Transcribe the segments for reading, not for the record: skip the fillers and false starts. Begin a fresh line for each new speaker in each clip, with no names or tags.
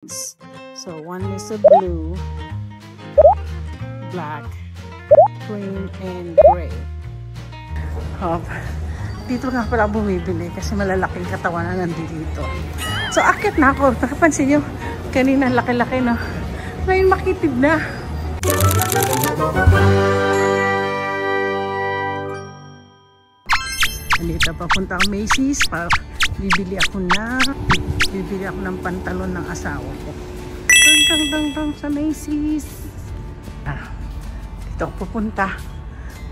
So one is a blue, black, cream, and gray. Dito nga pala bumibili kasi malalaking katawan na nandito. So akit na ako. Nakapansin nyo, kanina laki-laki no. Ngayon makitid na. Andito papunta ang Macy's para bibili ako ng pantalon ng asawa ko. Tang sa Macy's. Dito ako pupunta.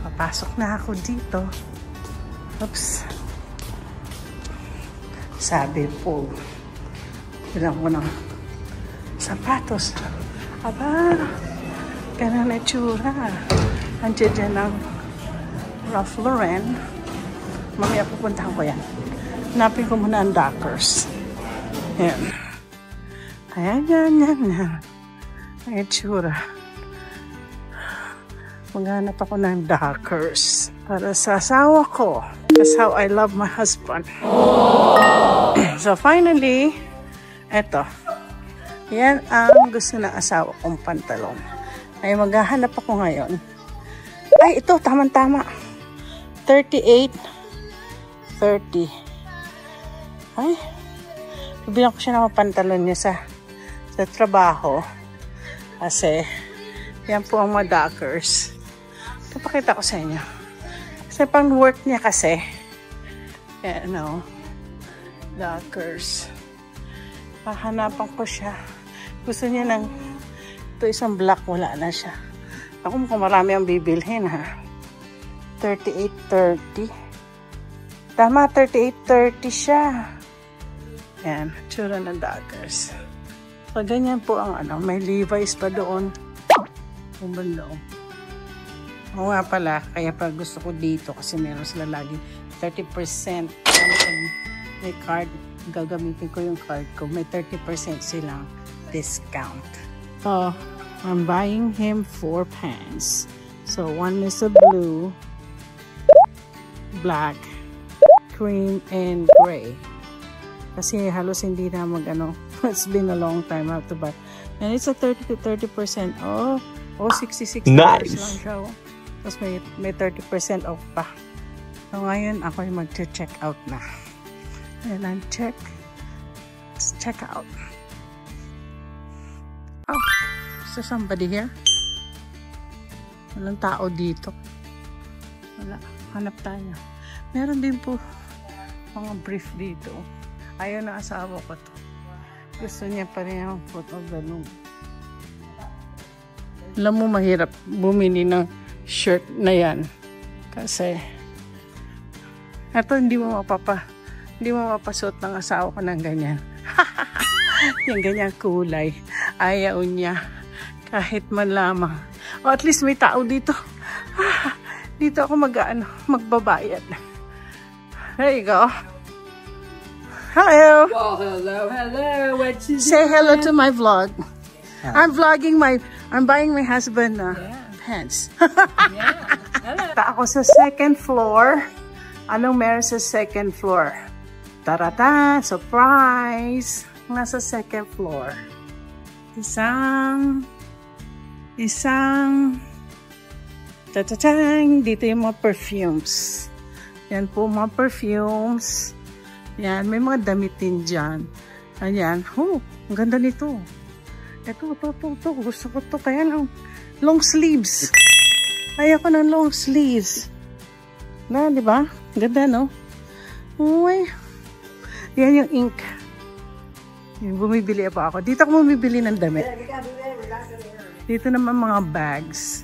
Papasok na ako dito. Oops. Sabi po, bilang ko ng sapatos. Aba, ganun na itsura. Andiyan dyan ang Ralph Lauren. Mamaya pupuntahan ko yan. Hanapin ko muna ang Dockers. Ayan. Ayan. Ang itsura. Maghanap ako ng Dockers para sa asawa ko. That's how I love my husband. So finally, eto. Yan ang gusto ng asawa kong pantalon. Ay maghahanap ako ngayon. Ay, ito, tama-tama. 38, 30. Ay, bibilang ko siya ng pantalon niya sa trabaho. Kasi, yan po ang mga Dockers. Kapakita ko sa inyo. Kasi pang work niya kasi. Yan, no. Dockers. Hahanapan ko siya. Gusto niya ng ito isang black, wala na siya. Ako mukhang marami ang bibilhin ha. 38.30. Tama, 38.30 siya. Yan, tsura ng Dockers. So, ganyan po ang may Levi's pa doon. Doon. Oo nga pala, kaya pa gusto ko dito kasi meron sila lagi 30%. May card, gagamitin ko yung card ko. May 30% silang discount. So, I'm buying him 4 pants. So, one is a blue, black, cream, and gray. Kasi halos hindi na it's been a long time I have to buy. And it's a 30% off. $66 nice. Lang siya. Tapos may 30% off pa. So, ngayon ako yung mag-check out na. And I'm check out. Oh, is there somebody here? Walang tao dito. Wala. Hanap tayo. Meron din po mga brief dito. Ayaw na asawa ko to. Gusto niya pa rin yung foot of the loom. Alam mo, mahirap bumili ng shirt na yan. Kasi ito hindi mo mapapasuot ng asawa ko ng ganyan. Yung ganyan kulay. Ayaw niya. Kahit man lamang. O at least may tao dito. Dito ako magbabayad. There you go. Hello.
Well, hello.
Say hello to my vlog. I'm vlogging I'm buying my husband pants.
Yeah. Hello.
Ako sa second floor. Anong meron sa second floor? Tarata! Surprise! Nasa second floor. Isang ta-ta-tang! Dito yung mga perfumes. Yan po mga perfumes. Yan, may mga damit din dyan. Ayan. Oh, ang ganda nito. Ito. Gusto ko to. Kaya lang, long sleeves. Ayaw ko ng long sleeves. Na, di ba? Ganda, no? Uy. Yan yung ink. Bumibili pa ako. Dito ako bumibili ng damit. Dito naman mga bags.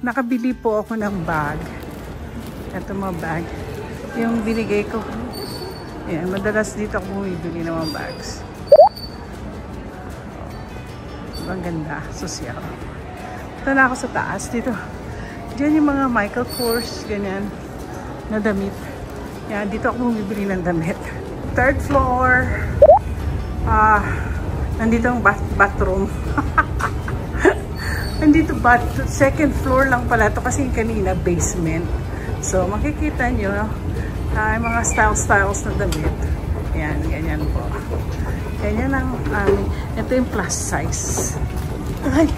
Nakabili po ako ng bag. Ito mga bag. Yung binigay ko. Yan, madalas dito ako bumibili ng mga bags. Ang ganda, social. Ito na ako sa taas dito. Diyan yung mga Michael Kors, ganyan, na damit. Yan, dito ako bumibili ng damit. Third floor. Nandito ang bathroom. Nandito second floor lang pala ito kasi kanina basement. So, makikita nyo, mga styles na damit. Yan, ganyan po. Ganyan ang Ito yung plus size. Ay!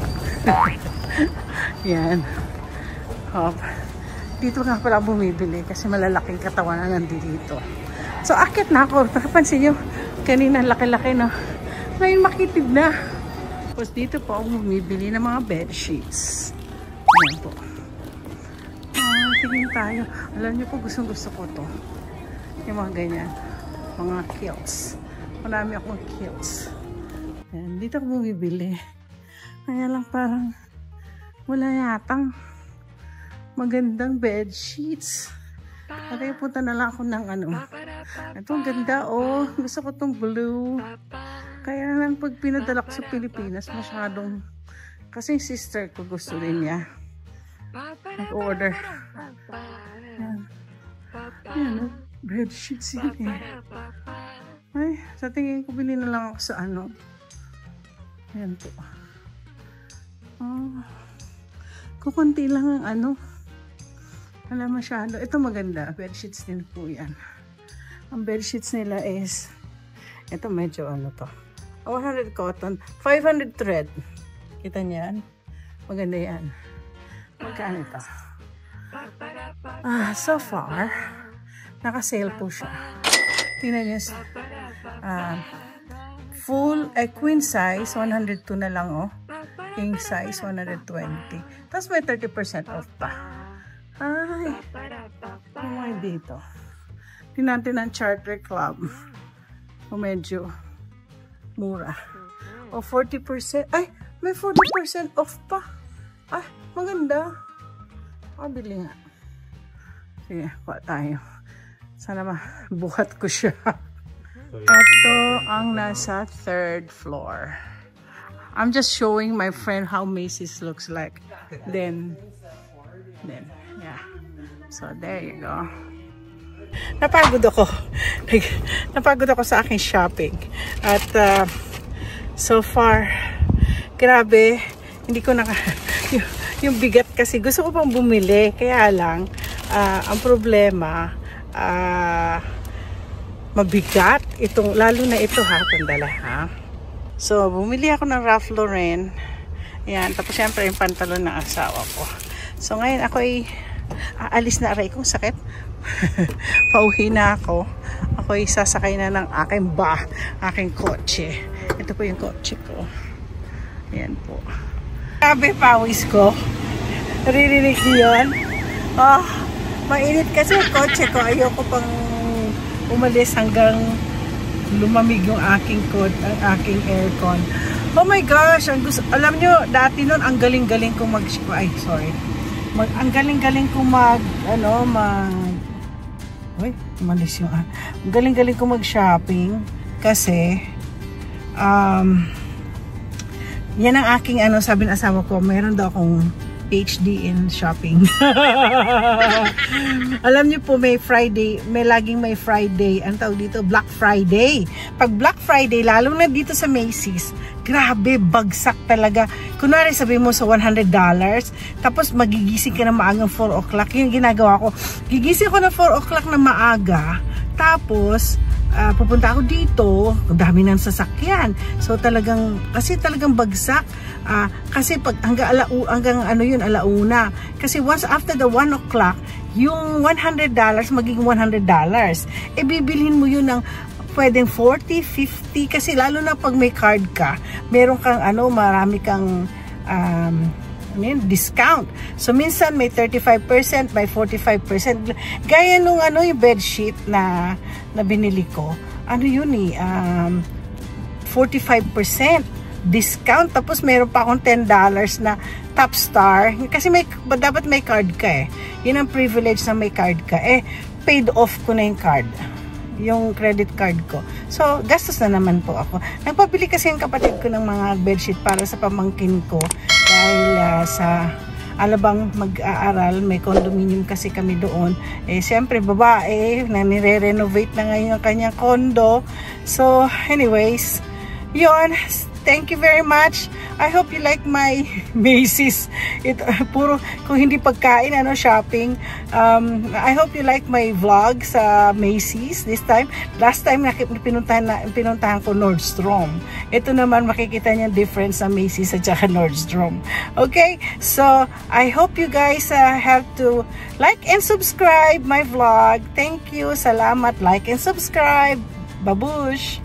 Yan. Hop. Dito nga pala bumibili kasi malalaking katawan na nandito. So, akit na ako. Nakapansin nyo, kanina laki-laki na. Ngayon makitid na. Tapos dito po ako bumibili ng mga bed sheets. Ayan po. Tingin tayo. Alam nyo po, gustong-gusto ko to. Yung mga ganyan. Mga quilts. Marami akong quilts. Ayan, dito ako bumibili. Kaya lang parang wala yatang magandang bed sheets. Kaya punta na lang ako ng ano. Ito ang ganda oh. Gusto ko tong blue. Kaya lang pag pinadala ko sa Pilipinas, masyadong kasi yung sister ko gusto rin niya. Nag-order. Yan. Yan oh. Bed sheets yun eh. Ay, sa tingin ko bilhin na lang ako sa ano. Yan po. Oh. Kukunti lang ang ano. Wala masyado. Ito maganda. Bedsheets din po yan. Ang bedsheets nila is ito medyo ano to. 100 cotton. 500 thread. Kita niyan? Maganda yan. Magkano ito? So far, naka-sale po siya. Tingnan niyo. Full, queen size, 102 na lang oh. King size, 120. Tapos may 30% off pa. Ay, may dito. Tingnan natin ang Charter Club. O medyo mura. O 40%. Ay, may 40% off pa. Ay, maganda. Pabili nga. Sige, kuha tayo. Sana mabuhat ko siya. Ito ang nasa 3rd floor. I'm just showing my friend how Macy's looks like. Then, yeah. So, there you go. Napagod ako. Napagod ako sa aking shopping. At, so far, grabe, hindi ko yung bigat kasi gusto ko pang bumili. Kaya lang, ang problema, mabigat. Itong, lalo na ito ha, tandala ha. So, bumili ako ng Ralph Lauren. Ayan, tapos syempre yung pantalon ng asawa ko. So, ngayon ako ay aalis na aray kong sakit. Pauwi na ako. Ako ay sasakay na ng aking kotse. Ito po yung kotse ko. Ayan po. Grabe pawis ko. Naririnig niyo yun? Oh, mainit kasi yung kotse ko. Ayoko pang umalis hanggang lumamig yung aking aircon. Oh my gosh, alam nyo, dati nun ang galing-galing kong ang galing-galing kong ang galing-galing kong mag-shopping kasi yan ang aking sabi ng asawa ko, meron daw akong PhD in shopping. Alam niyo po, laging may Friday, ang tawag dito, Black Friday. Pag Black Friday, lalo na dito sa Macy's, grabe, bagsak talaga. Kunwari sabi mo sa $100, tapos magigising ka na maagang 4 o'clock. Yung ginagawa ko, gigising ko na 4 o'clock na maaga, tapos pupunta ako dito, dami ng sasakyan. So talagang bagsak. Kasi pag hanggang alauna. Kasi once after the 1 o'clock, yung $100 magiging $100. E bibilhin mo yun ng pwedeng 40, 50 kasi lalo na pag may card ka, meron kang marami kang discount. So minsan may 35%, may 45%. Gaya nung yung bedsheet na binili ko. Ano yun 45% discount. Tapos meron pa akong $10 na top star. Kasi dapat may card ka eh. Yun ang privilege na may card ka. Paid off ko na yung card. Yung credit card ko. So, gastos na naman po ako. Nagpapili kasi yung kapatid ko ng mga bedsheet para sa pamangkin ko. Dahil sa Alabang mag-aaral, may condominium kasi kami doon. Siyempre, babae, na nire-renovate na ngayon ang kanyang condo. So, anyways, yun, thank you very much. I hope you like my Macy's. Puro, kung hindi pagkain, shopping. I hope you like my vlog sa Macy's this time. Last time, pinuntahan ko Nordstrom. Ito naman, makikita niyo difference sa Macy's at saka Nordstrom. Okay? So, I hope you guys have to like and subscribe my vlog. Thank you. Salamat. Like and subscribe. Babush!